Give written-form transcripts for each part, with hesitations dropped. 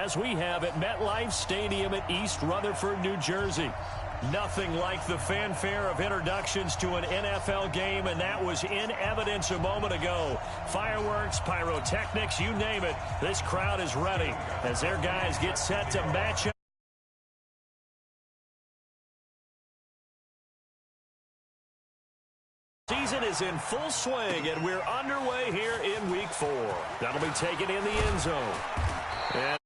as we have at MetLife Stadium at East Rutherford, New Jersey. Nothing like the fanfare of introductions to an NFL game, and that was in evidence a moment ago. Fireworks, pyrotechnics, you name it. This crowd is ready as their guys get set to match up. Season is in full swing, and we're underway here in Week 4. That'll be taken in the end zone. And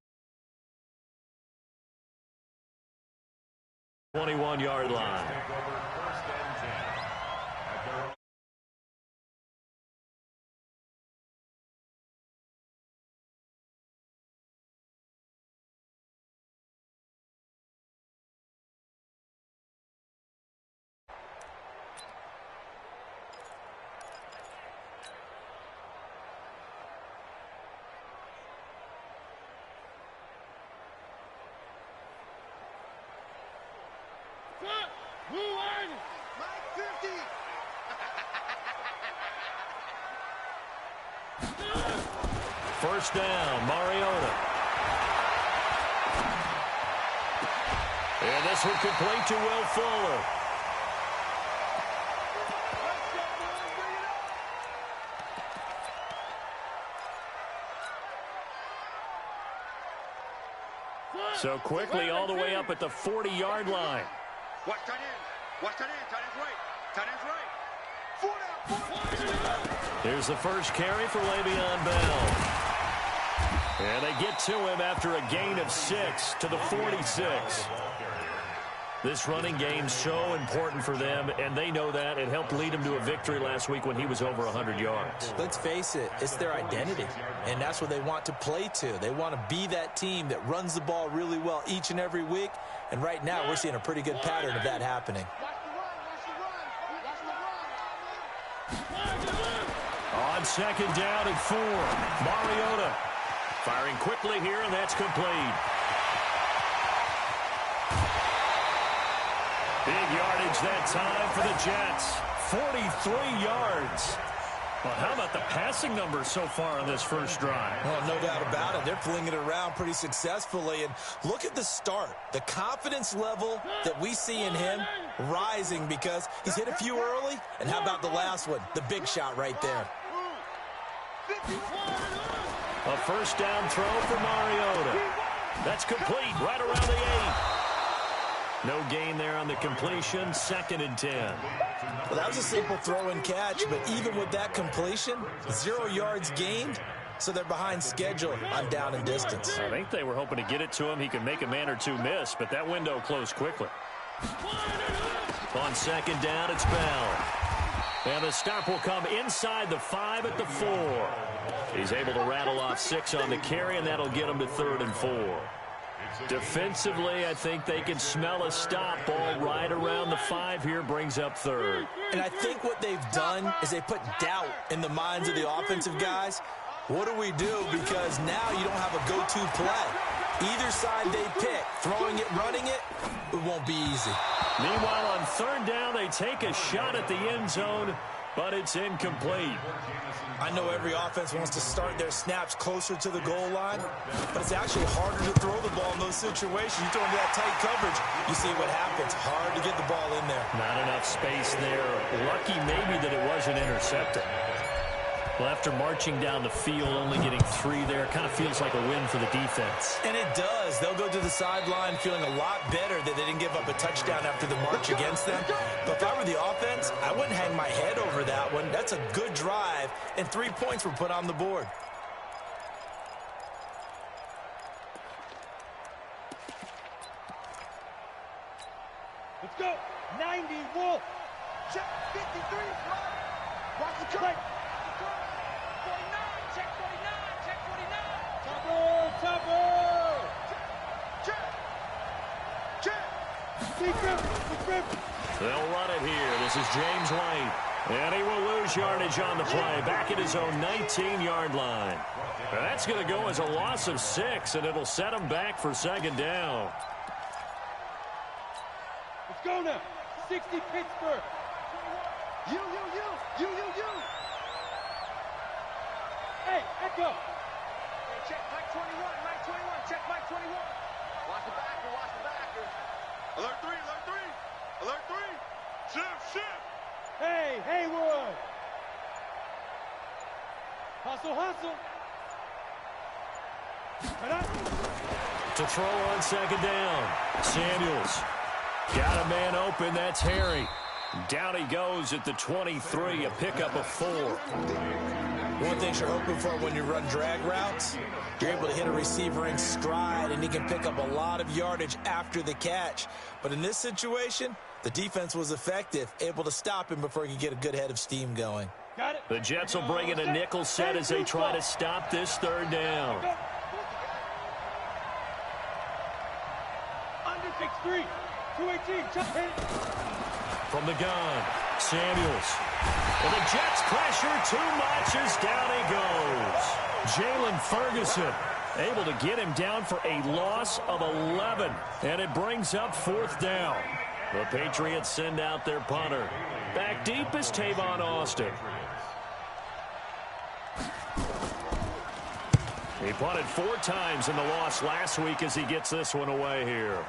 21-yard line. First down, Mariota. And this one complete to Will Fuller. So quickly all the way up at the 40-yard line. Watch tight end. Watch tight end. Tight end's right. Tight end's right. Here's the first carry for Le'Veon Bell. And they get to him after a gain of 6 to the 46. This running game's so important for them, and they know that. It helped lead them to a victory last week when he was over 100 yards. Let's face it, it's their identity, and that's what they want to play to. They want to be that team that runs the ball really well each and every week, and right now we're seeing a pretty good pattern of that happening. On second down and 4, Mariota firing quickly here, and that's complete. Big yardage that time for the Jets. 43 yards. Well, how about the passing numbers so far on this first drive? Well, no doubt about it. They're flinging it around pretty successfully. And look at the start. The confidence level that we see in him rising because he's hit a few early. And how about the last one? The big shot right there. A first down throw for Mariota. That's complete right around the 8. No gain there on the completion. 2nd and 10. Well, that was a simple throw and catch, but even with that completion, 0 yards gained, so they're behind schedule on down and distance. I think they were hoping to get it to him. He could make a man or two miss, but that window closed quickly. On second down, it's Bell. And the stop will come inside the 5 at the 4. He's able to rattle off 6 on the carry, and that'll get him to 3rd and 4. Defensively, I think they can smell a stop. Ball right around the 5 here, brings up 3rd. And I think what they've done is they put doubt in the minds of the offensive guys. What do we do? Because now you don't have a go-to play. Either side they pick, throwing it, running it, it won't be easy. Meanwhile, on 3rd down, they take a shot at the end zone, but it's incomplete. I know every offense wants to start their snaps closer to the goal line, but it's actually harder to throw the ball in those situations. You throw into that tight coverage, you see what happens. Hard to get the ball in there. Not enough space there. Lucky maybe that it wasn't intercepted. Well, after marching down the field, only getting 3 there, kind of feels like a win for the defense. And it does. They'll go to the sideline feeling a lot better that they didn't give up a touchdown after the march against them. But if I were the offense, I wouldn't hang my head over that one. That's a good drive, and 3 points were put on the board. Let's go. 90, Wolf. Check 53. Watch the track. 49. Check 49. Check 49. Topper. Check. They'll run it here. This is James White. And he will lose yardage on the play. Back at his own 19-yard line. And that's going to go as a loss of 6, and it'll set him back for 2nd down. Let's go now. 60 Pittsburgh. You. Hey, echo. Hey, check Mike 21. Check Mike 21. Shift. Hey, Haywood. Hustle. To throw on second down. Samuels. Got a man open. That's Harry. Down he goes at the 23, a pickup of 4. One thing you're hoping for when you run drag routes, you're able to hit a receiver in stride, and he can pick up a lot of yardage after the catch. But in this situation, the defense was effective, able to stop him before he could get a good head of steam going. Got it. The Jets will bring in a nickel set as they try to stop this third down. Under 6-3. 218. Jump hit. From the gun, Samuels. And the Jets pressure too much as down he goes. Jalen Ferguson able to get him down for a loss of 11. And it brings up 4th down. The Patriots send out their punter. Back deep is Tavon Austin. He punted 4 times in the loss last week as he gets this one away here.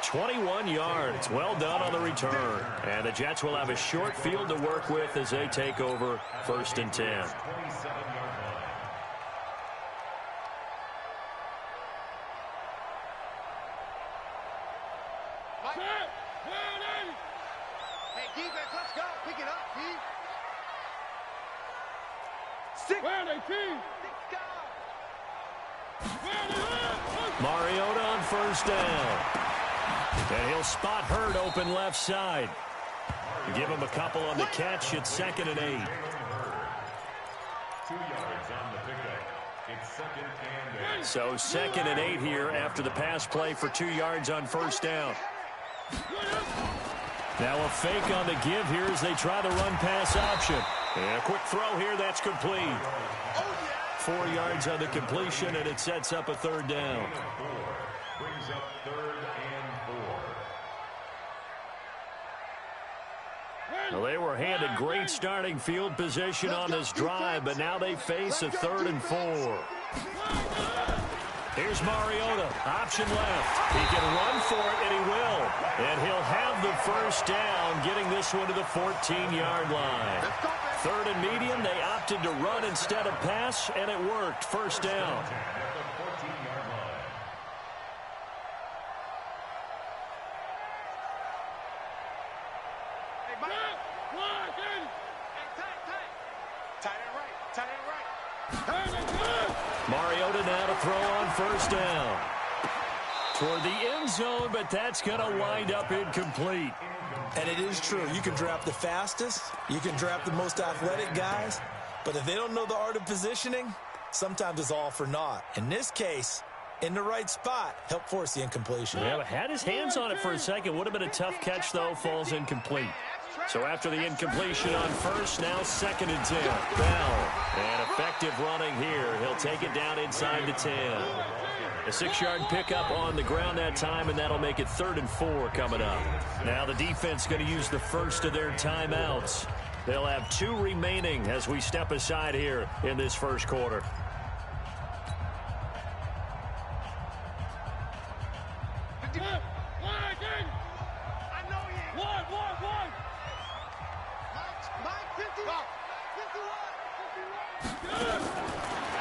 "21 yards. Well done on the return. And the Jets will have a short field to work with as they take over 1st and 10. Hey, defense, let's go. Pick it up, D. 6. Where they team? Mariota on 1st down. And he'll spot Hurd open left side. Give him a couple on the catch. It's 2nd and 8. 2 yards on the pickup. It's 2nd and 8. So 2nd and 8 here after the pass play for 2 yards on 1st down. Now a fake on the give here as they try the run pass option. And a quick throw here that's complete. 4 yards on the completion, and it sets up a 3rd down. Brings up 3rd and 4. Well, they were handed great starting field position on this drive, but now they face a 3rd and 4. Here's Mariota, option left. He can run for it, and he will. And he'll have the 1st down, getting this one to the 14-yard line. 3rd and medium, they opted to run instead of pass, and it worked. 1st down. At the 14-yard line. Hey, Mike. Tight end right. Mariota now to throw on 1st down. Toward the end zone, but that's going to wind up incomplete. And it is true. You can draft the fastest. You can draft the most athletic guys. But if they don't know the art of positioning, sometimes it's all for naught. In this case, in the right spot, help force the incompletion. Yeah, had his hands on it for a second. Would have been a tough catch, though. Falls incomplete. So after the incompletion on 1st, now 2nd and 10. Bell. And effective running here. He'll take it down inside the 10. A 6-yard pickup on the ground that time, and that'll make it 3rd and 4 coming up. Now the defense going to use the first of their timeouts. They'll have 2 remaining as we step aside here in this 1st quarter.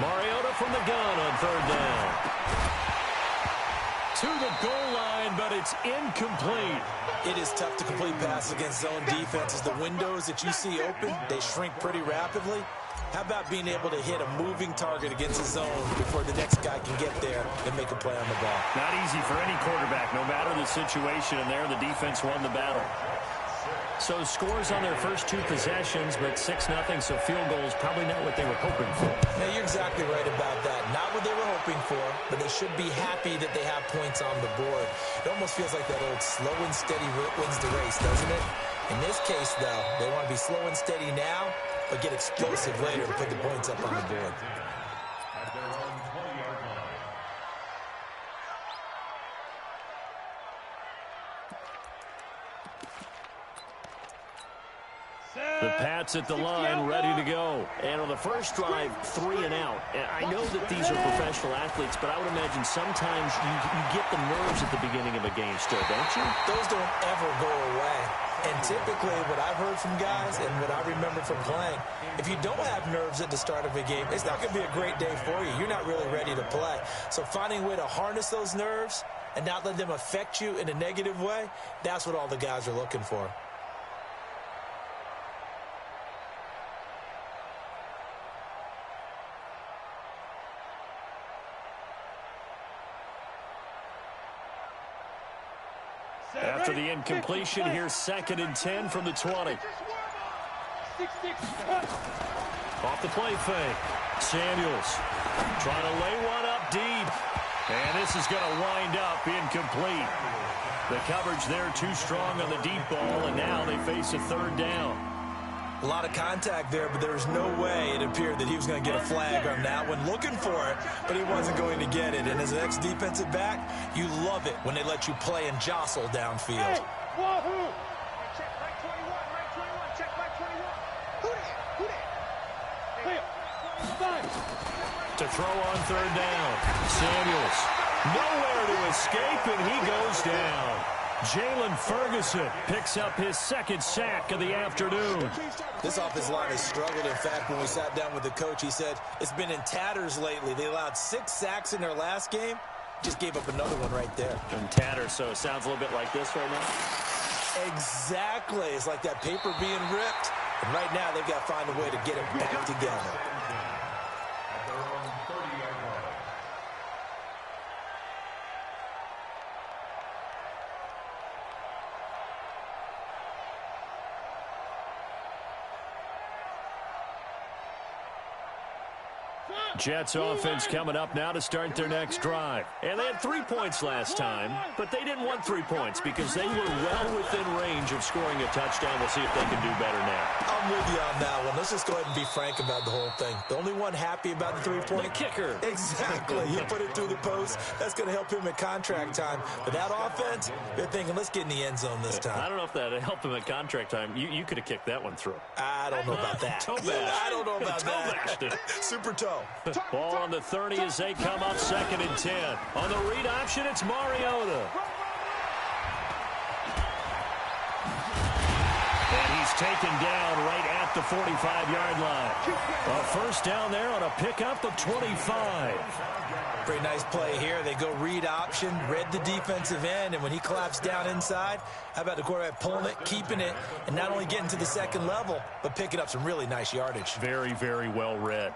Mariota from the gun on 3rd down. To the goal line, but it's incomplete. It is tough to complete passes against zone defenses. The windows that you see open, they shrink pretty rapidly. How about being able to hit a moving target against a zone before the next guy can get there and make a play on the ball? Not easy for any quarterback, no matter the situation, and there the defense won the battle. So scores on their first 2 possessions, but 6-0, so field goals probably not what they were hoping for. Yeah, you're exactly right about that. Not what they were hoping for, but they should be happy that they have points on the board. It almost feels like that old slow and steady wins the race, doesn't it? In this case, though, they want to be slow and steady now, but get explosive later to put the points up on the board. At their own 20-yard line. The Pats at the line, ready to go. And on the first drive, 3 and out. And I know that these are professional athletes, but I would imagine sometimes you get the nerves at the beginning of a game still, don't you? Those don't ever go away. And typically what I've heard from guys and what I remember from playing, if you don't have nerves at the start of a game, it's not going to be a great day for you. You're not really ready to play. So finding a way to harness those nerves and not let them affect you in a negative way, that's what all the guys are looking for. After the incompletion, here's 2nd and 10 from the 20. Off the play fake. Samuels trying to lay one up deep. And this is going to wind up incomplete. The coverage there too strong on the deep ball, and now they face a 3rd down. A lot of contact there, but there was no way it appeared that he was going to get a flag on that one. Looking for it, but he wasn't going to get it. And as an ex-defensive back, you love it when they let you play and jostle downfield. Hey, wahoo! Check right 21, right 21, check right 21. Who that? To throw on 3rd down. Samuels nowhere to escape, and he goes down. Jalen Ferguson picks up his 2nd sack of the afternoon. This offensive line has struggled. In fact, when we sat down with the coach, he said it's been in tatters lately. They allowed 6 sacks in their last game. Just gave up another one right there. In tatters, so it sounds a little bit like this right now. Exactly. It's like that paper being ripped. And right now, they've got to find a way to get it back together. Jets offense coming up now to start their next drive. And they had 3 points last time, but they didn't want 3 points because they were well within range of scoring a touchdown. We'll see if they can do better now. I'm with you on that one. Let's just go ahead and be frank about the whole thing. The only one happy about the 3-point? The kicker. Exactly. You put it through the post. That's going to help him at contract time. But that offense, they're thinking, let's get in the end zone this time. I don't know if that helped him at contract time. You could have kicked that one through. I don't know about that. I don't know about that. Super toe. Ball on the 30 as they come up 2nd and 10. On the read option, it's Mariota. And he's taken down right at the 45-yard line. A 1st down there on a pickup of 25. Pretty nice play here. They go read option, read the defensive end, and when he collapsed down inside, how about the quarterback pulling it, keeping it, and not only getting to the 2nd level, but picking up some really nice yardage. Very, very well read.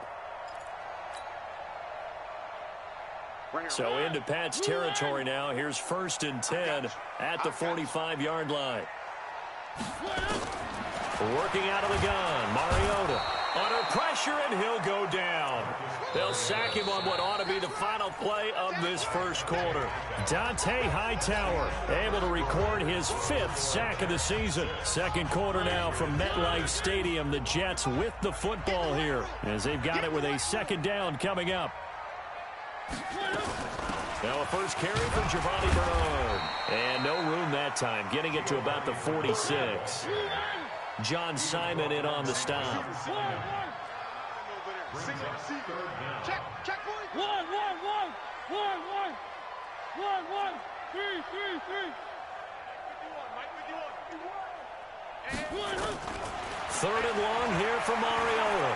So into Pat's territory now. Here's 1st and 10 at the 45-yard line. Working out of the gun, Mariota under pressure, and he'll go down. They'll sack him on what ought to be the final play of this 1st quarter. Dante Hightower able to record his 5th sack of the season. 2nd quarter now from MetLife Stadium. The Jets with the football here as they've got it with a 2nd down coming up. Now a 1st carry for Giovanni Bernard. And no room that time, getting it to about the 46. John Simon in on the stop. Check, boy. One. Three. 3rd and long here for Mariota.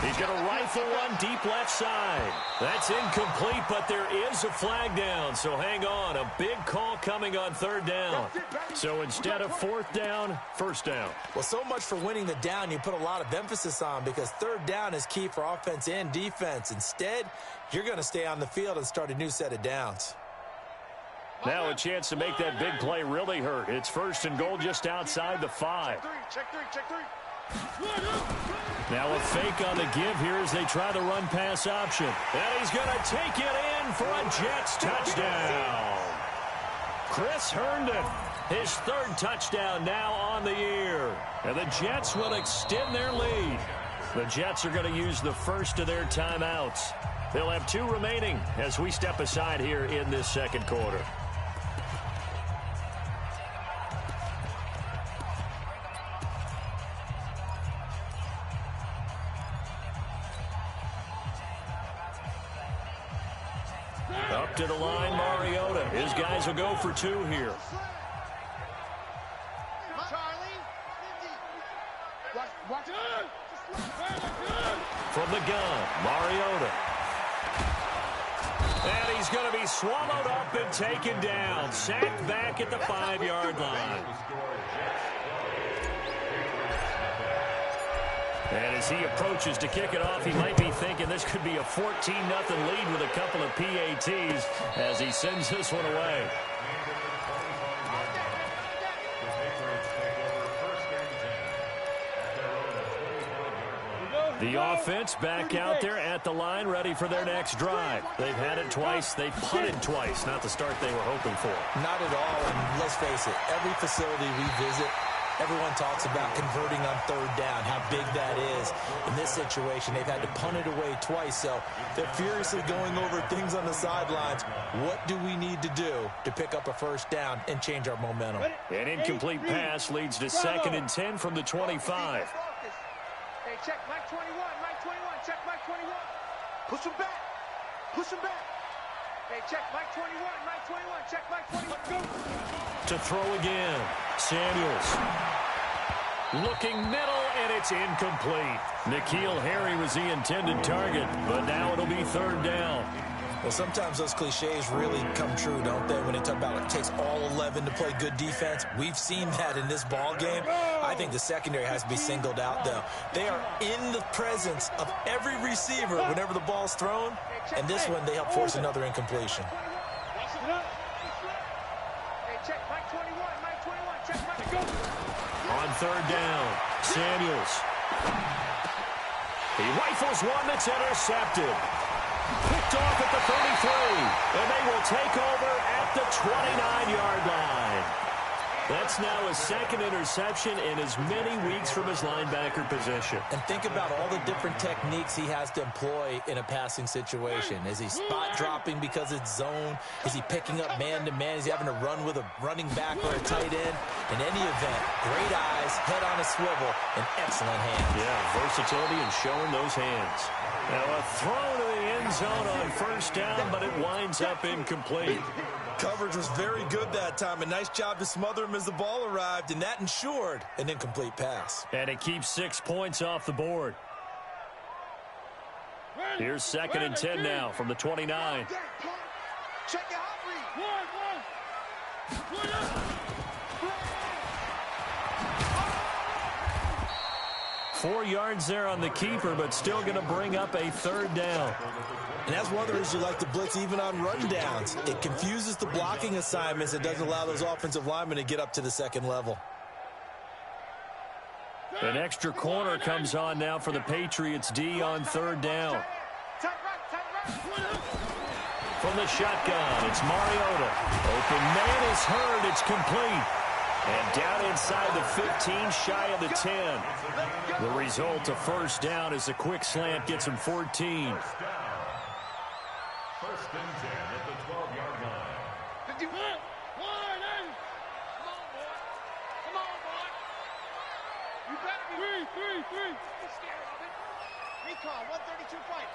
He's going to rifle one deep left side. That's incomplete, but there is a flag down. So hang on. A big call coming on 3rd down. So instead of 4th down, 1st down. Well, so much for winning the down you put a lot of emphasis on because 3rd down is key for offense and defense. Instead, you're going to stay on the field and start a new set of downs. Now a chance to make that big play really hurt. It's 1st and goal just outside the 5. Check three. Now a fake on the give here as they try the run pass option. And he's going to take it in for a Jets touchdown. Chris Herndon, his 3rd touchdown now on the year. And the Jets will extend their lead. The Jets are going to use the 1st of their timeouts. They'll have 2 remaining as we step aside here in this 2nd quarter. Up to the line, Mariota. His guys will go for 2 here. From the gun, Mariota. And he's going to be swallowed up and taken down. Sacked back at the 5-yard line. And as he approaches to kick it off, he might be thinking this could be a 14-0 lead with a couple of PATs as he sends this one away. The offense back out there at the line, ready for their next drive. They've had it twice. They've punted twice. Not the start they were hoping for. Not at all, and let's face it, every facility we visit, everyone talks about converting on 3rd down, how big that is. In this situation, they've had to punt it away twice, so they're furiously going over things on the sidelines. What do we need to do to pick up a 1st down and change our momentum? An incomplete pass leads to 2nd and 10 from the 25. Hey, check Mike 21, Mike 21, check Mike 21. Push him back. Push him back. Hey, check Mike 21, Mike 21, check Mike 21. Go. To throw again, Samuels. Looking middle, and it's incomplete. N'Keal Harry was the intended target, but now it'll be 3rd down. Well, sometimes those cliches really come true, don't they? When they talk about it takes all 11 to play good defense. We've seen that in this ball game. I think the secondary has to be singled out, though. They are in the presence of every receiver whenever the ball's thrown, and this one they help force another incompletion. On 3rd down, Samuels. He rifles one that's intercepted. Picked off at the 33, and they will take over at the 29-yard line. That's now his 2nd interception in as many weeks from his linebacker position. And think about all the different techniques he has to employ in a passing situation. Is he spot dropping because it's zone? Is he picking up man-to-man? Is he having to run with a running back or a tight end? In any event, great eyes, head on a swivel, and excellent hands. Yeah, versatility and showing those hands. Now a throw to the end zone on 1st down, but it winds up incomplete. Coverage was very good that time. A nice job to smother him as the ball arrived, and that ensured an incomplete pass. And it keeps 6 points off the board. Here's 2nd and 10 now from the 29. Check your hot read. 4 yards there on the keeper, but still going to bring up a 3rd down. And that's one of the reasons you like to blitz even on rundowns. It confuses the blocking assignments. It doesn't allow those offensive linemen to get up to the 2nd level. An extra corner comes on now for the Patriots D on 3rd down. From the shotgun, it's Mariota. Open man is heard. It's complete. And down inside the 15, shy of the 10. The result, a 1st down as the quick slant gets him 14. 1st and 10 at the 12-yard line. 51. Come on, boy. Come on, boy. You better be. Three. Be scared of it. Recon, 132 fight.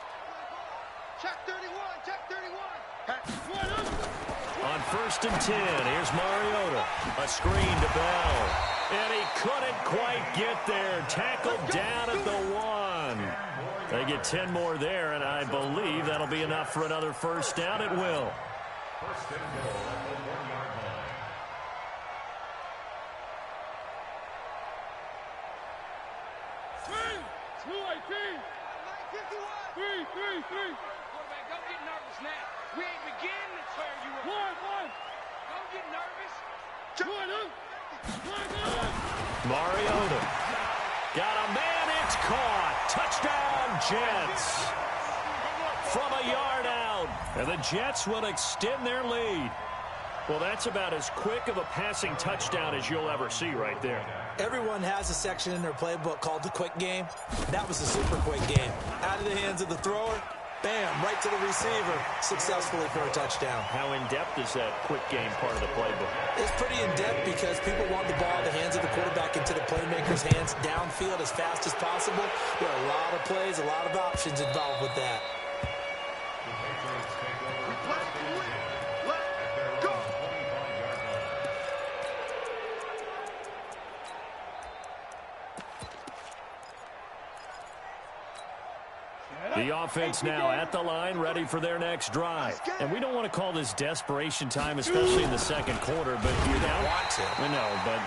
Check 31. Check 31. On 1st and 10, here's Mariota. A screen to Bell. And he couldn't quite get there. Tackled down at the 1. They get 10 more there, and I believe that'll be enough for another 1st down. It will. 1st and goal at the 1-yard line. Quarterback, don't get nervous now. We ain't beginning to tear you up. One. Don't get nervous. Mariota. Got a man, it's caught. Touchdown, Jets. From a yard out. And the Jets will extend their lead. Well, that's about as quick of a passing touchdown as you'll ever see right there. Everyone has a section in their playbook called the quick game. That was a super quick game. Out of the hands of the thrower, bam, right to the receiver, successfully for a touchdown. How in-depth is that quick game part of the playbook? It's pretty in-depth because people want the ball in the hands of the quarterback into the playmaker's hands downfield as fast as possible. There are a lot of plays, a lot of options involved with that. The Patriots take over. The offense now at the line, ready for their next drive. And we don't want to call this desperation time, especially in the second quarter, but you're down. Want to. I know, but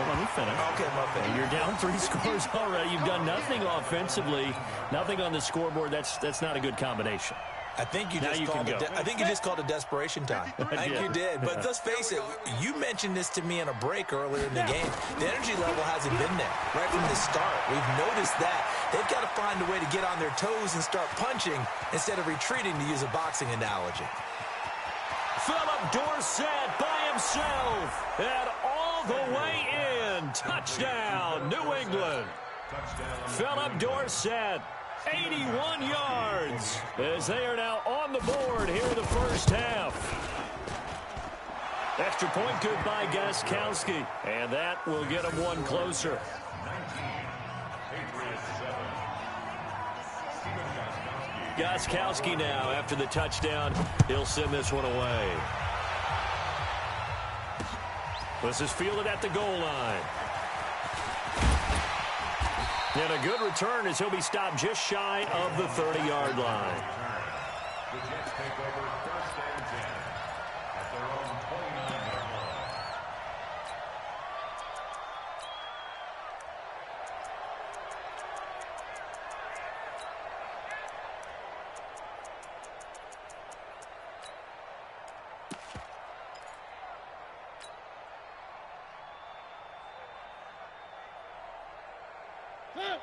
let me finish. Okay, my bad. You're down 3 scores already. You've done nothing offensively, nothing on the scoreboard. That's not a good combination. I think you just called it desperation time. I think you did. But let's face it, you mentioned this to me in a break earlier in the game. The energy level hasn't been there right from the start. We've noticed that. They've got to find a way to get on their toes and start punching instead of retreating, to use a boxing analogy. Philip Dorsett by himself and all the way in. Touchdown, New England. Philip Dorsett. 81 yards as they are now on the board here in the first half. Extra point good by Gostkowski, and that will get him one closer. Gostkowski now after the touchdown. He'll send this one away. This is fielded at the goal line. And a good return as he'll be stopped just shy of the 30-yard line. The Jets take over first and 10 at their own 29-yard line.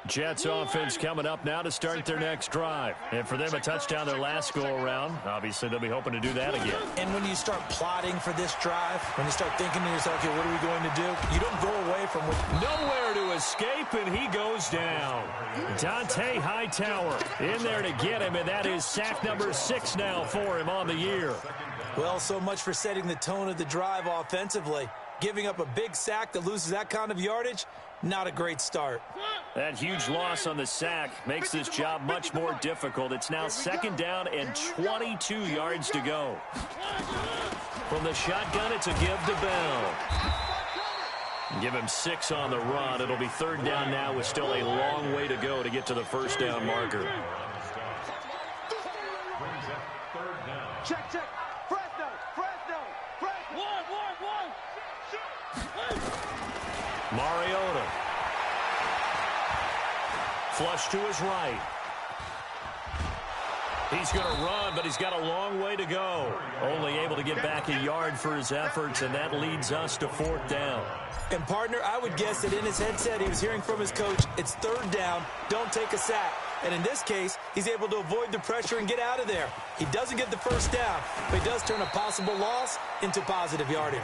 Jets offense coming up now to start their next drive. And for them, a touchdown their last go-around. Obviously, they'll be hoping to do that again. And when you start plotting for this drive, when you start thinking to yourself, okay, what are we going to do? You don't go away from what... Nowhere to escape, and he goes down. Dante Hightower in there to get him, and that is sack number 6 now for him on the year. Well, so much for setting the tone of the drive offensively. Giving up a big sack that loses that kind of yardage, not a great start. That huge loss on the sack makes this job much more difficult. It's now second down and 22 yards to go. From the shotgun, it's a give to Bell. Give him 6 on the run. It'll be third down now with still a long way to go to get to the first down marker. Check, check. Fresno. One. Mariota. Flush to his right. He's going to run, but he's got a long way to go. Only able to get back a yard for his efforts, and that leads us to fourth down. And, partner, I would guess that in his headset he was hearing from his coach, it's third down, don't take a sack. And in this case, he's able to avoid the pressure and get out of there. He doesn't get the first down, but he does turn a possible loss into positive yardage.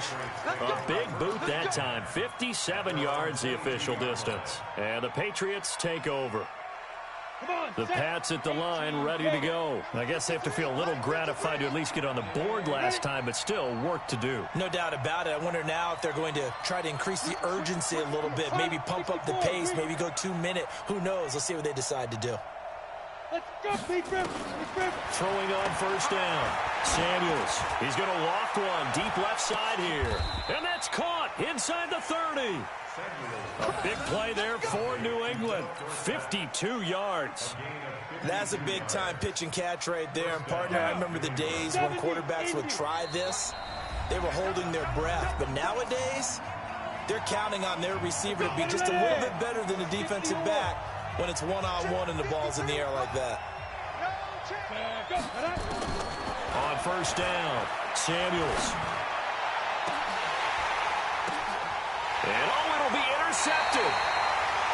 A big boot that time. 57 yards, the official distance. And the Patriots take over. The Pats at the line, ready to go. I guess they have to feel a little gratified to at least get on the board last time, but still work to do. No doubt about it. I wonder now if they're going to try to increase the urgency a little bit, maybe pump up the pace, maybe go 2-minute. Who knows? Let's see what they decide to do. Let's go, Peter. Throwing on first down. Samuels. He's going to loft one deep left side here. And that's caught inside the 30. A big play there for New England. 52 yards. That's a big-time pitch and catch right there. And, partner, I remember the days when quarterbacks would try this. They were holding their breath. But nowadays, they're counting on their receiver to be just a little bit better than the defensive back when it's one-on-one and the ball's in the air like that. On first down, Samuels. And it'll be intercepted.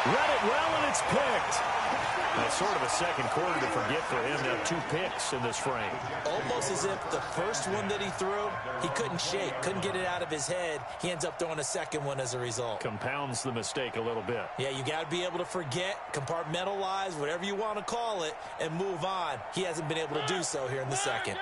Read it well, and it's picked. That's sort of a second quarter to forget for him to have 2 picks in this frame. Almost as if the first one that he threw, he couldn't shake, couldn't get it out of his head. He ends up throwing a second one as a result. Compounds the mistake a little bit. Yeah, you got to be able to forget, compartmentalize, whatever you want to call it, and move on. He hasn't been able to do so here in the second.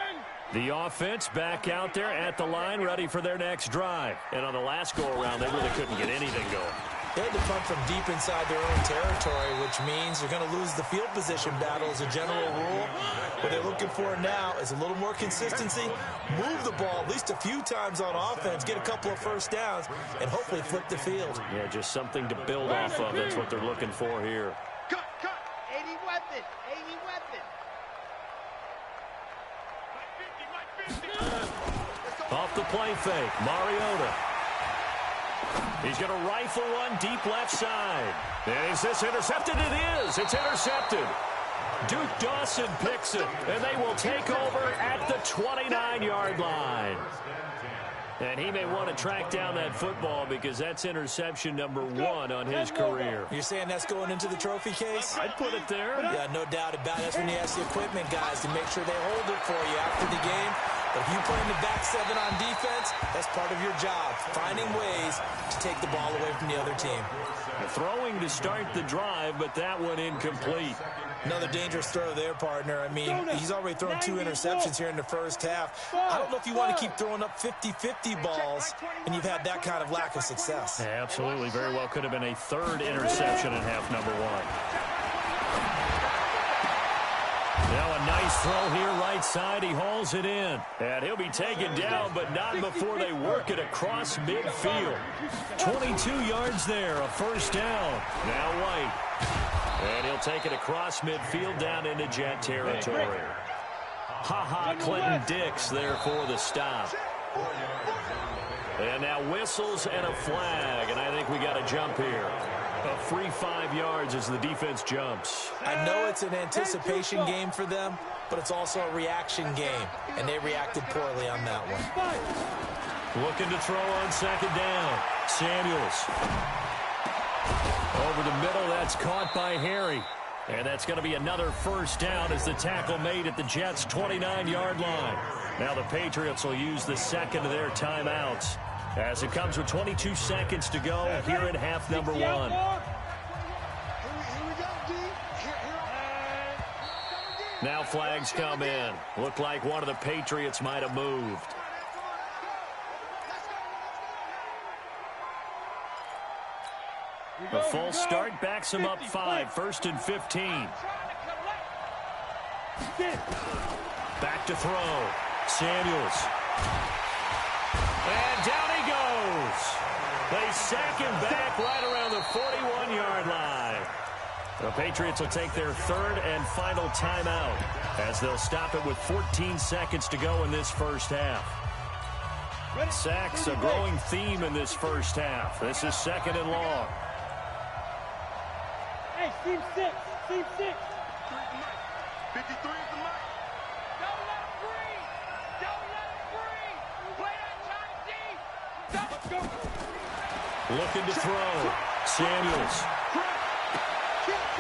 The offense back out there at the line, ready for their next drive. And on the last go-around, they really couldn't get anything going. They had to punt from deep inside their own territory, which means they're going to lose the field position battle as a general rule. What they're looking for now is a little more consistency, move the ball at least a few times on offense, get a couple of first downs, and hopefully flip the field. Yeah, just something to build off of. That's what they're looking for here. Cut. 80 West. weapon. 80 weapon. Off the play fake, Mariota. He's going to rifle one deep left side. And is this intercepted? It is. It's intercepted. Duke Dawson picks it, and they will take over at the 29-yard line. And he may want to track down that football because that's interception number 1 on his career. You're saying that's going into the trophy case? I'd put it there. Yeah, no doubt about it. That's when you ask the equipment guys to make sure they hold it for you after the game. But if you play in the back 7 on defense, that's part of your job, finding ways to take the ball away from the other team. Throwing to start the drive, but that one incomplete. Another dangerous throw there, partner. I mean, he's already thrown 2 interceptions here in the first half. I don't know if you want to keep throwing up 50-50 balls when you've had that kind of lack of success. Yeah, absolutely. Very well could have been a 3rd interception in half number 1. Now a nice throw here right side. He hauls it in. And he'll be taken down, but not before they work it across midfield. 22 yards there, a first down. Now White. And he'll take it across midfield down into Jet territory. Clinton Dix there for the stop. And now whistles and a flag, and I think we got a jump here. A free 5 yards as the defense jumps. I know it's an anticipation game for them, but it's also a reaction game, and they reacted poorly on that one. Looking to throw on 2nd down. Samuels. Over the middle, that's caught by Harry. And that's going to be another first down as the tackle made at the Jets' 29-yard line. Now the Patriots will use the second of their timeouts as it comes with 22 seconds to go here in half number 1. Now flags come in. Looked like one of the Patriots might have moved. A full start backs him up 5, 1st and 15. Back to throw. Samuels. And down he goes. They sack him back right around the 41-yard line. The Patriots will take their 3rd and final timeout as they'll stop it with 14 seconds to go in this first half. Sacks a growing theme in this first half. This is 2nd and long. Hey, team 6, team 6. 53 is the mic. Don't let him breathe. Don't let him breathe. Play that shot deep. Looking to throw. Samuels.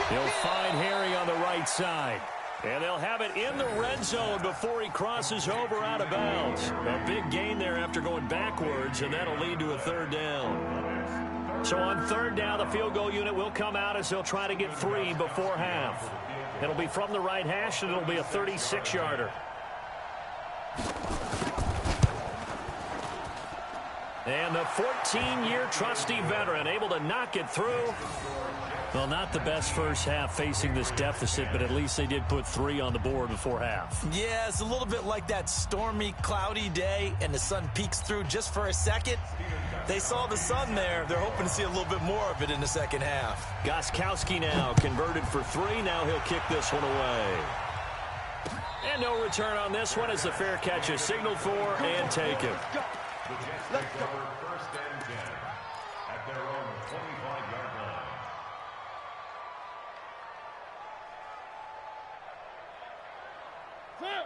He'll find Harry on the right side. And they'll have it in the red zone before he crosses over out of bounds. A big gain there after going backwards, and that'll lead to a 3rd down. So on 3rd down, the field goal unit will come out as they'll try to get 3 before half. It'll be from the right hash, and it'll be a 36-yarder. And the 14-year trusty veteran able to knock it through. Well, not the best first half facing this deficit, but at least they did put 3 on the board before half. Yeah, it's a little bit like that stormy, cloudy day, and the sun peeks through just for a second. They saw the sun there. They're hoping to see a little bit more of it in the second half. Goskowski now converted for 3. Now he'll kick this one away. And no return on this one as the fair catch is signaled for and taken. Let's go. 1st and 10 at their own 25-yard line.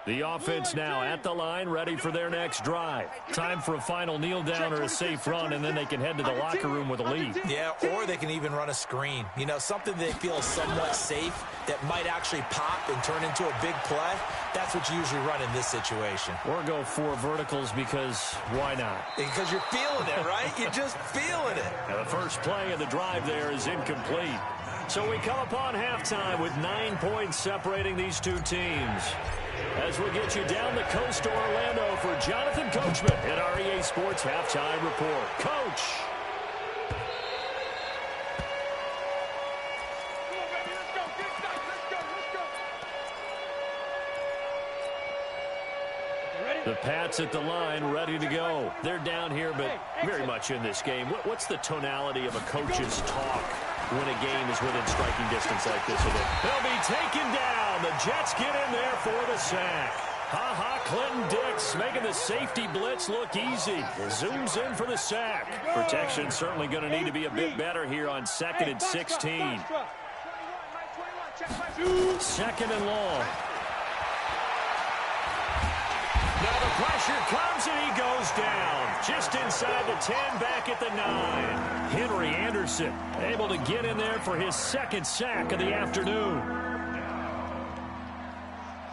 The offense now at the line, ready for their next drive. Time for a final kneel down or a safe run, and then they can head to the locker room with a lead. Yeah, or they can even run a screen. You know, something they feel somewhat safe that might actually pop and turn into a big play. That's what you usually run in this situation. Or go 4 verticals because why not? Because you're feeling it, right? You're just feeling it. And the first play of the drive there is incomplete. So we come upon halftime with 9 points separating these two teams. As we get you down the coast to Orlando for Jonathan Coachman at our EA Sports Halftime Report. Coach. The Pats at the line, ready to go. They're down here, but very much in this game. What's the tonality of a coach's talk when a game is within striking distance like this? They'll be taken Jets get in there for the sack. Clinton Dix making the safety blitz look easy. Zooms in for the sack. Protection certainly going to need to be a bit better here on 2nd and 16. 2nd and long. Now the pressure comes and he goes down. Just inside the 10, back at the 9. Henry Anderson able to get in there for his 2nd sack of the afternoon.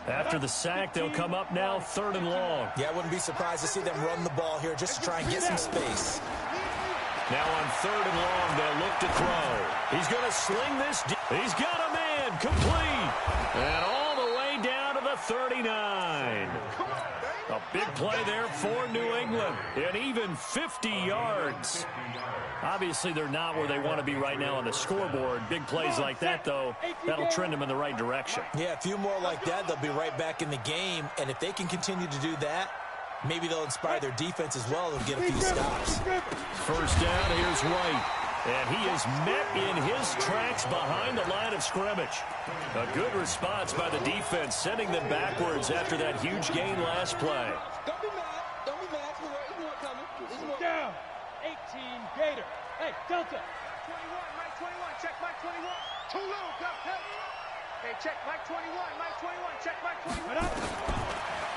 After the sack, they'll come up now 3rd and long. Yeah, I wouldn't be surprised to see them run the ball here just to try and get some space. Now on 3rd and long, they'll look to throw. He's going to sling this. He's got a man complete. And all the way down to the 39. A big play there for New England. And even 50 yards. Obviously, they're not where they want to be right now on the scoreboard. Big plays like that, though, that'll trend them in the right direction. Yeah, a few more like that, they'll be right back in the game. And if they can continue to do that, maybe they'll inspire their defense as well. They'll get a few stops. 1st down, here's White. And he is met in his tracks behind the line of scrimmage. A good response by the defense, sending them backwards after that huge gain last play. Don't be mad. Don't be mad. There's more coming. There's more. Down. 18 Gator. Hey, Delta. 21, Mike 21. Check Mike 21. Too low, Delta. Hey, check Mike 21. Mike 21. Check Mike 21.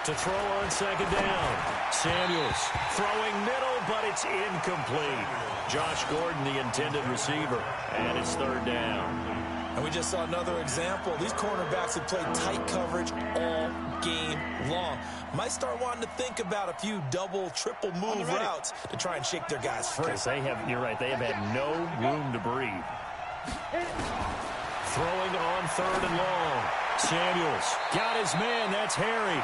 To throw on 2nd down. Samuels throwing middle, but it's incomplete. Josh Gordon, the intended receiver, and it's 3rd down. And we just saw another example. These cornerbacks have played tight coverage all game long. Might start wanting to think about a few double, triple move routes to try and shake their guys free. Because you're right, they have had no room to breathe. Throwing on 3rd and long. Samuels got his man, that's Harry.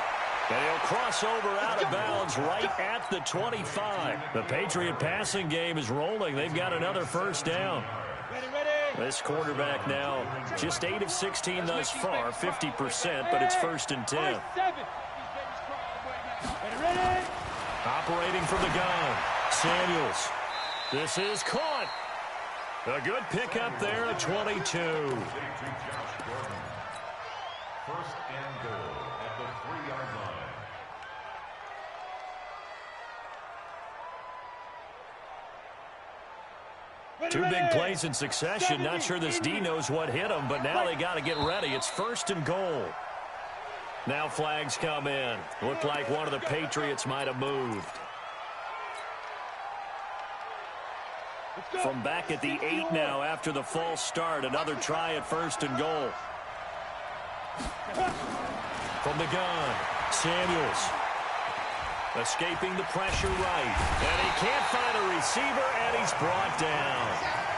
And he'll cross over out of bounds right at the 25. The Patriot passing game is rolling. They've got another 1st down. This quarterback now just 8 of 16 thus far, 50%, but it's 1st and 10. Operating from the gun, Samuels. This is caught. A good pickup there at 22. 1st and goal at the 3-yard line. Two big plays in succession. Not sure this D knows what hit him, but now they got to get ready. It's 1st and goal. Now flags come in. Looked like one of the Patriots might have moved. From back at the 8 now after the false start. Another try at 1st and goal. From the gun, Samuels. Escaping the pressure right. And he can't find a receiver, and he's brought down.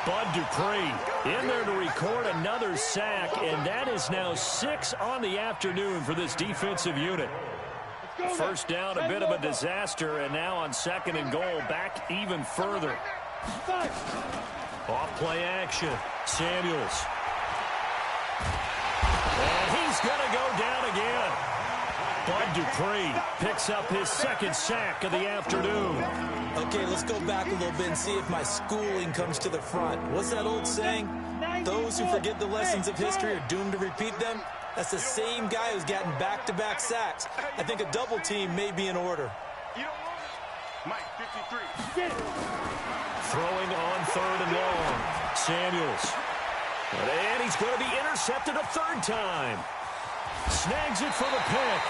Bud Dupree in there to record another sack, and that is now 6 on the afternoon for this defensive unit. 1st down, a bit of a disaster, and now on 2nd and goal, back even further. Off play action, Samuels. And he's going to go down again. Bud Dupree picks up his 2nd sack of the afternoon. Okay, let's go back a little bit and see if my schooling comes to the front. What's that old saying? Those who forget the lessons of history are doomed to repeat them. That's the same guy who's gotten back-to-back sacks. I think a double team may be in order. Mike 53. Throwing on 3rd and long. Samuels. And he's going to be intercepted a 3rd time. Snags it for the pick.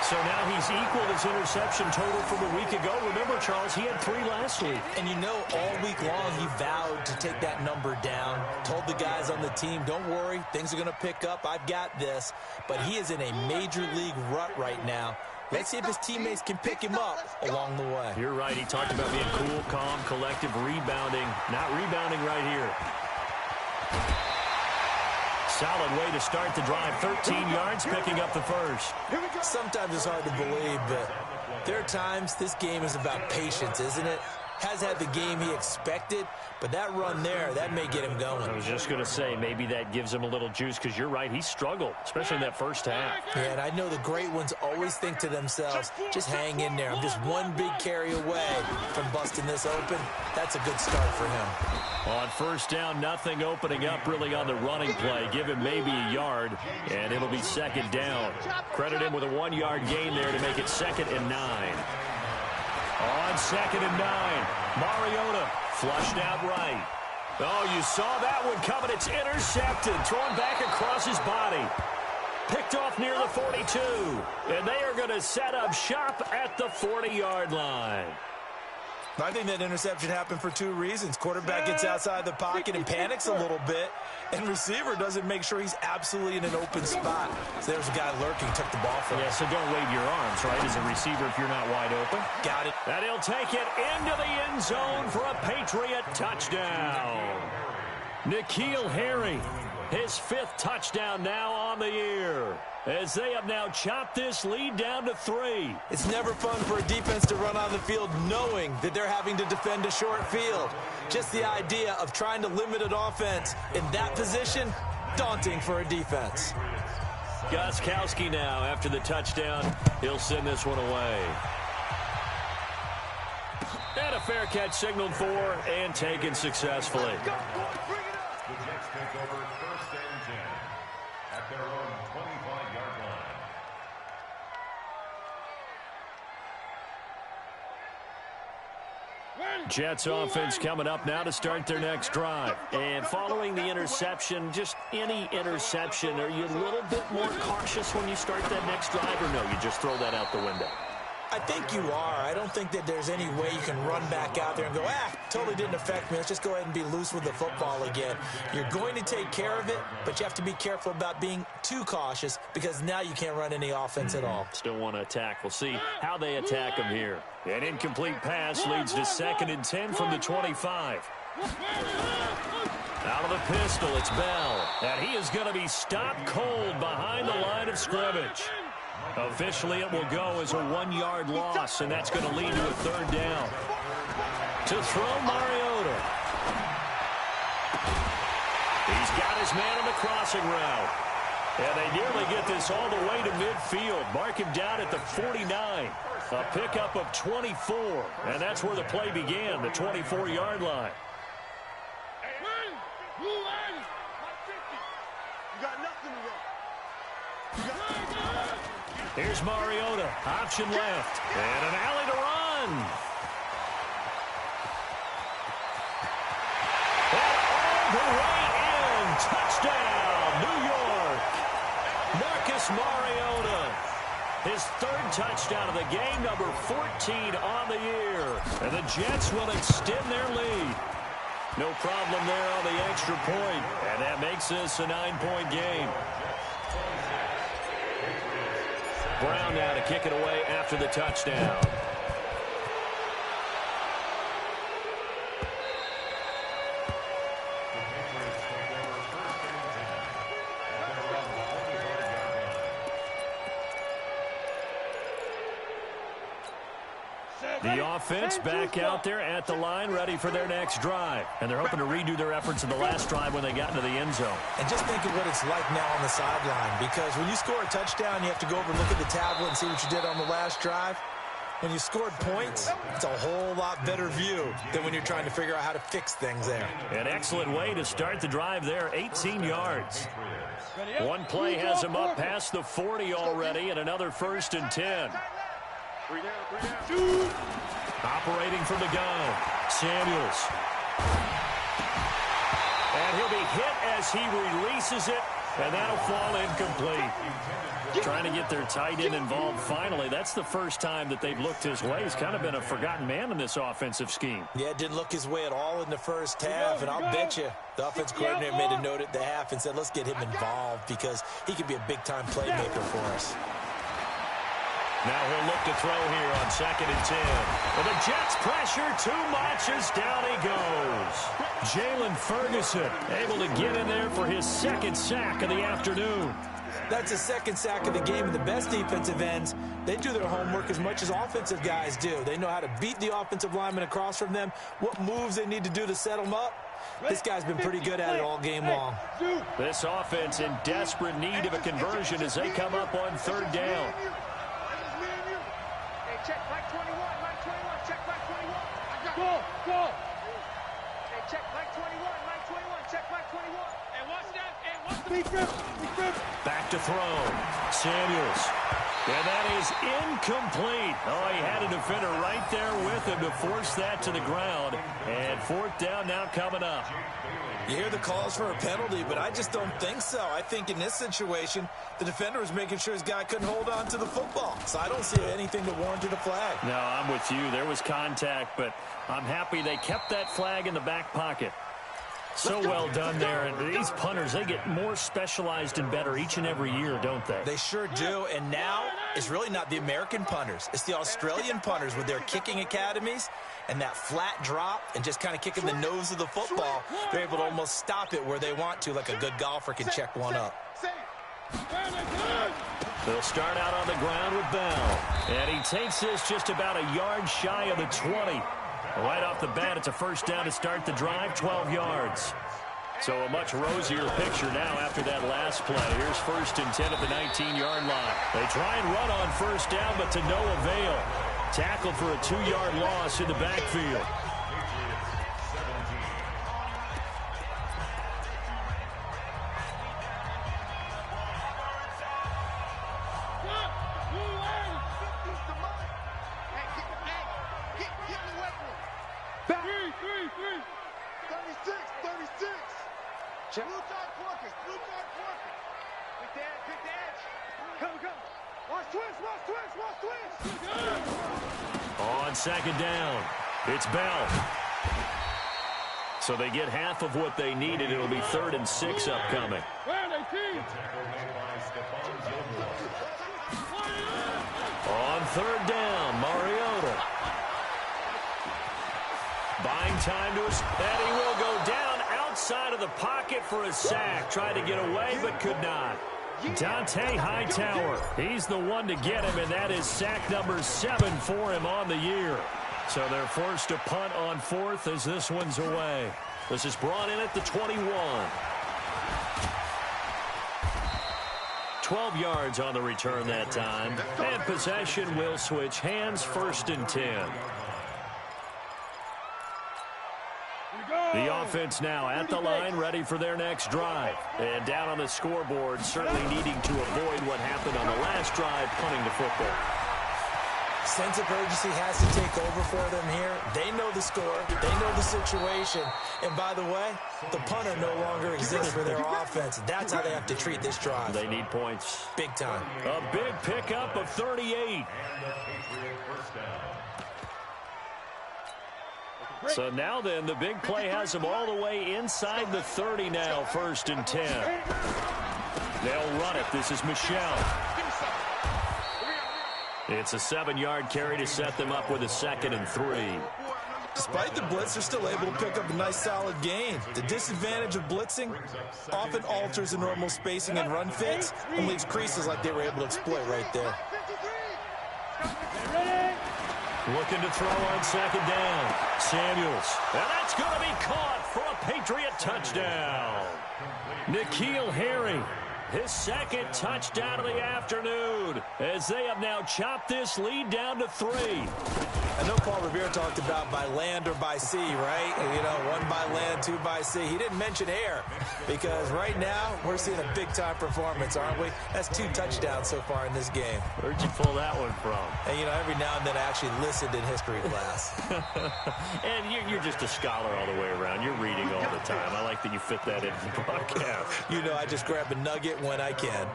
So now he's equaled his interception total from a week ago. Remember, Charles, he had 3 last week. And you know, all week long he vowed to take that number down. Told the guys on the team, don't worry, things are going to pick up. I've got this. But he is in a major league rut right now. Let's see if his teammates can pick him up along the way. You're right. He talked about being cool, calm, collective, rebounding. Not rebounding right here. Solid way to start the drive. 13 yards, picking up the 1st. Sometimes it's hard to believe, but there are times this game is about patience, isn't it? has had the game he expected, but that run there, that may get him going. I was just going to say, maybe that gives him a little juice, because you're right, he struggled, especially in that first half. Yeah, and I know the great ones always think to themselves, just hang in there. I'm just one big carry away from busting this open. That's a good start for him. On first down, nothing opening up really on the running play. Give him maybe a yard, and it'll be second down. Credit him with a 1-yard gain there to make it 2nd and 9. On 2nd and 9, Mariota flushed out right. Oh, you saw that one coming. It's intercepted, thrown back across his body. Picked off near the 42, and they are going to set up shop at the 40-yard line. I think that interception happened for 2 reasons. Quarterback gets outside the pocket and panics a little bit, and receiver doesn't make sure he's absolutely in an open spot. So there's a guy lurking, took the ball from him. Yeah, so don't wave your arms, right, as a receiver if you're not wide open. Got it. And he'll take it into the end zone for a Patriot touchdown. N'Keal Harry, his 5th touchdown now on the year, as they have now chopped this lead down to 3. It's never fun for a defense to run on the field knowing that they're having to defend a short field. Just the idea of trying to limit an offense in that position, daunting for a defense. Gostkowski now after the touchdown. He'll send this one away. And a fair catch signaled for and taken successfully. The Jets take over 1st and 10 at their own 25-yard line. Jets offense coming up now to start their next drive. And following the interception, just any interception, are you a little bit more cautious when you start that next drive, or no, you just throw that out the window? I think you are. I don't think that there's any way you can run back out there and go, totally didn't affect me. Let's just go ahead and be loose with the football again. You're going to take care of it, but you have to be careful about being too cautious, because now you can't run any offense at all. Still want to attack. We'll see how they attack him here. An incomplete pass leads to 2nd and 10 from the 25. Out of the pistol, it's Bell. And he is going to be stopped cold behind the line of scrimmage. Officially, it will go as a 1-yard loss, and that's going to lead to a 3rd down. To throw, Mariota. He's got his man on the crossing route. And they nearly get this all the way to midfield. Mark him down at the 49. A pickup of 24. And that's where the play began, the 24-yard line. You got nothing to run. Here's Mariota, option left, and an alley to run. And all the way in, touchdown, New York. Marcus Mariota, his 3rd touchdown of the game, number 14 on the year. And the Jets will extend their lead. No problem there on the extra point, and that makes this a 9-point game. Brown now to kick it away after the touchdown. The offense back out there at the line, ready for their next drive. And they're hoping to redo their efforts in the last drive when they got into the end zone. And just think of what it's like now on the sideline, because when you score a touchdown, you have to go over and look at the tablet and see what you did on the last drive. When you scored points, it's a whole lot better view than when you're trying to figure out how to fix things there. An excellent way to start the drive there, 18 yards. One play has him up past the 40 already, and another 1st and 10. Operating from the gun, Samuels. And he'll be hit as he releases it, and that'll fall incomplete. Trying to get their tight end involved finally. That's the first time that they've looked his way. He's kind of been a forgotten man in this offensive scheme. Yeah, it didn't look his way at all in the first half, and I'll bet you the offense coordinator made a note at the half and said, let's get him involved because he could be a big-time playmaker for us. Now he'll look to throw here on 2nd and 10. Well, the Jets pressure too much as down he goes. Jalen Ferguson able to get in there for his 2nd sack of the afternoon. That's a second sack of the game, and the best defensive ends, they do their homework as much as offensive guys do. They know how to beat the offensive lineman across from them, what moves they need to do to set them up. This guy's been pretty good at it all game long. This offense in desperate need of a conversion as they come up on third down. Hey, check Mike 21, Mike 21, check Mike 21. I got go. Hey, check Mike 21, Mike 21, check Mike 21. Hey, watch that. Hey, watch the defense. Back to throw. Samuels. And that is incomplete. Oh, he had a defender right there with him to force that to the ground. And fourth down now coming up. You hear the calls for a penalty, but I just don't think so. I think in this situation, the defender was making sure his guy couldn't hold on to the football. So I don't see anything to warrant a flag. No, I'm with you. There was contact, but I'm happy they kept that flag in the back pocket. So well done there. And these punters, they get more specialized and better each and every year, don't they? They sure do. And now it's really not the American punters. It's the Australian punters with their kicking academies and that flat drop and just kind of kicking the nose of the football. They're able to almost stop it where they want to, like a good golfer can check one up. They'll start out on the ground with Bell. And he takes this just about a yard shy of the 20. Right off the bat, it's a first down to start the drive, 12 yards. So a much rosier picture now after that last play. Here's 1st and 10 at the 19-yard line. They try and run on first down, but to no avail. Tackled for a 2-yard loss in the backfield. Blue card Porkers. Pick the edge. Come. Watch twist. On second down, it's Bell. So they get half of what they needed. It'll be 3rd and 6 upcoming. On third down, Mariota. Buying time to us, and he will go down outside of the pocket for a sack. Tried to get away, but could not. Dante Hightower, he's the one to get him, and that is sack number 7 for him on the year. So they're forced to punt on 4th as this one's away. This is brought in at the 21. 12 yards on the return that time. And possession will switch hands, 1st and 10. The offense now at the line, ready for their next drive. And down on the scoreboard, certainly needing to avoid what happened on the last drive, punting the football. Sense of urgency has to take over for them here. They know the score. They know the situation. And by the way, the punter no longer exists for their offense. That's how they have to treat this drive. They need points. Big time. A big pickup of 38. So now then, the big play has them all the way inside the 30 now, 1st and 10. They'll run it. This is Michel. It's a 7-yard carry to set them up with a 2nd and 3. Despite the blitz, they're still able to pick up a nice, solid gain. The disadvantage of blitzing often alters the normal spacing and run fits and leaves creases like they were able to exploit right there. Looking to throw on 2nd down. Samuels. And that's going to be caught for a Patriot touchdown. N'Keal Harry, his 2nd touchdown of the afternoon, as they have now chopped this lead down to 3. I know Paul Revere talked about by land or by sea, right? You know, 1 by land, 2 by sea. He didn't mention air because right now we're seeing a big-time performance, aren't we? That's 2 touchdowns so far in this game. Where'd you pull that one from? And, you know, every now and then I actually listened in history class. And you're just a scholar all the way around. You're reading all the time. I like that you fit that into the broadcast. You know, I just grab a nugget when I can.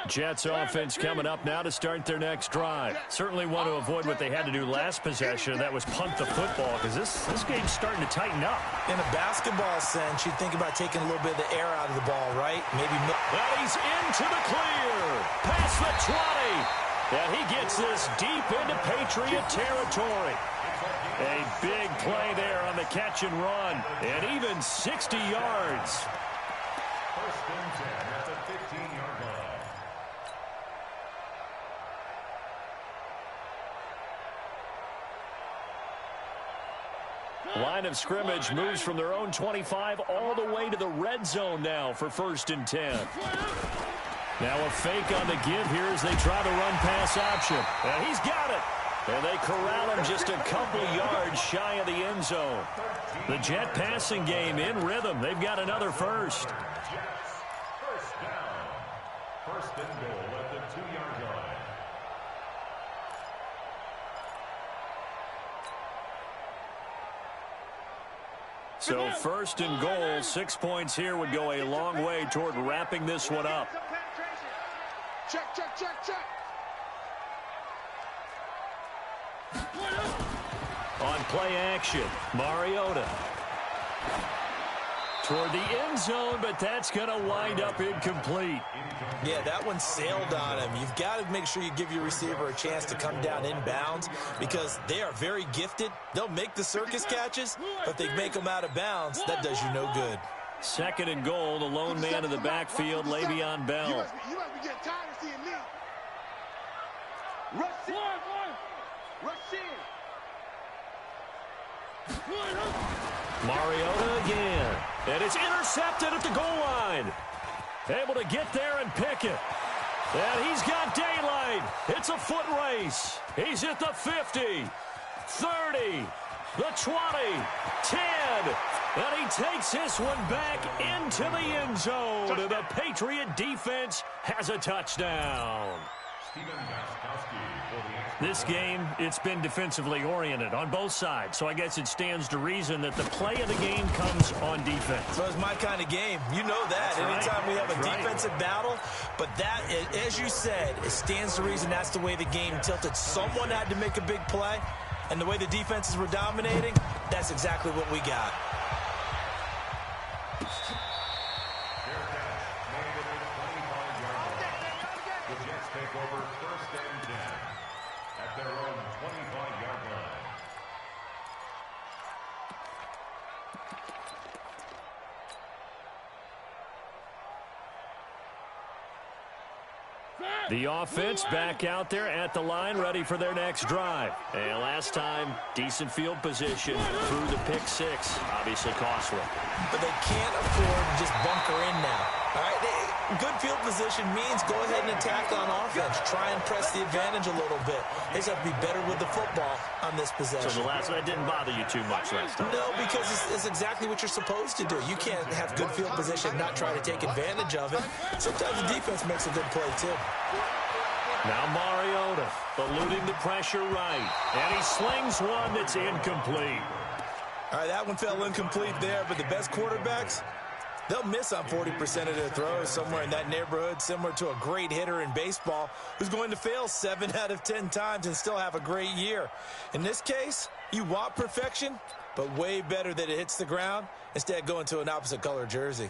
Jets offense coming up now to start their next drive. Certainly want to avoid what they had to do last possession. That was punt the football because this game's starting to tighten up. In a basketball sense, you think about taking a little bit of the air out of the ball, right? Maybe. Well, he's into the clear. Past the 20. And he gets this deep into Patriot territory. A big play there on the catch and run, and even 60 yards. First and 10 at the 15-yard line. Line of scrimmage moves from their own 25 all the way to the red zone now for first and 10. Now a fake on the give here as they try the run-pass option. And he's got it. And they corral him just a couple yards shy of the end zone. The Jet passing game in rhythm. They've got another first. Jets, first down. First and goal at the 2-yard line. So first and goal, 6 points here would go a long way toward wrapping this one up. Check, check, check, check. On play action, Mariota. Toward the end zone, but that's going to wind up incomplete. Yeah, that one sailed on him. You've got to make sure you give your receiver a chance to come down inbounds because they are very gifted. They'll make the circus catches, but if they make them out of bounds, that does you no good. Second and goal, the lone man in the backfield, Le'Veon Bell. You must be getting tired of seeing me. Rush in. Rush in. Mariota again. And it's intercepted at the goal line. Able to get there and pick it. And he's got daylight. It's a foot race. He's at the 50, 30, the 20, 10. And he takes this one back into the end zone. And the Patriot defense has a touchdown. This game, it's been defensively oriented on both sides, so I guess it stands to reason that the play of the game comes on defense. So it's my kind of game. You know that. Anytime we have a defensive battle, but that, as you said, it stands to reason that's the way the game tilted. Someone had to make a big play, and the way the defenses were dominating, that's exactly what we got. Take over first and 10 at their own 25-yard line. The offense back out there at the line, ready for their next drive. And last time, decent field position through the pick six. Obviously costly. But they can't afford to just bunker in now. All right, good field position means go ahead and attack on offense. Try and press the advantage a little bit. They just have to be better with the football on this possession. So the last one didn't bother you too much last time? No, because it's exactly what you're supposed to do. You can't have good field position and not try to take advantage of it. Sometimes the defense makes a good play, too. Now Mariota eluding the pressure right. And he slings one that's incomplete. All right, that one fell incomplete there, but the best quarterbacks, they'll miss on 40% of their throws, somewhere in that neighborhood, similar to a great hitter in baseball who's going to fail 7 out of 10 times and still have a great year. In this case, you want perfection, but way better that it hits the ground instead of going to an opposite color jersey.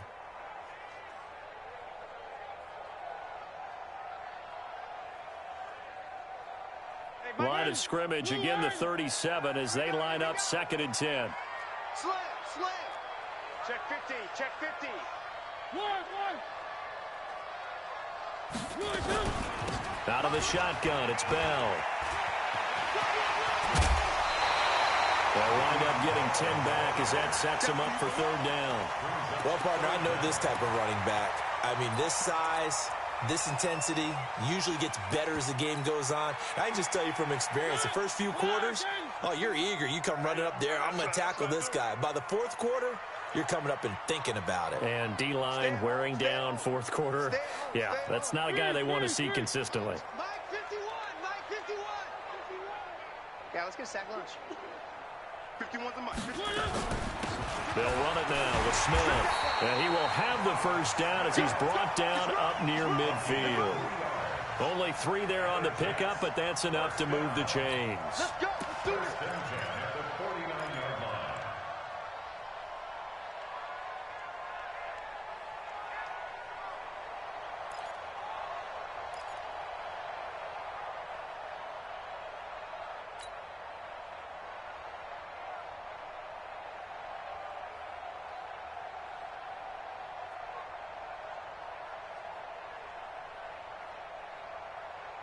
Line of scrimmage, again the 37 as they line up second and 10. Slam. Check 50, check 50. Out of the shotgun, it's Bell. They'll wind up getting 10 back as that sets him up for third down. Well, partner, I know this type of running back. I mean, this size, this intensity usually gets better as the game goes on. I can just tell you from experience, the first few quarters, oh, you're eager. You come running up there, I'm going to tackle this guy. By the fourth quarter, you're coming up and thinking about it. And D-line wearing down fourth quarter. Yeah, that's not a guy they want to see consistently. Mike 51. Yeah, let's get a sack lunch. 51's a Mike. They'll run it now with Smith. And he will have the first down as he's brought down up near midfield. Only 3 there on the pickup, but that's enough to move the chains. Let's go. Let's do this.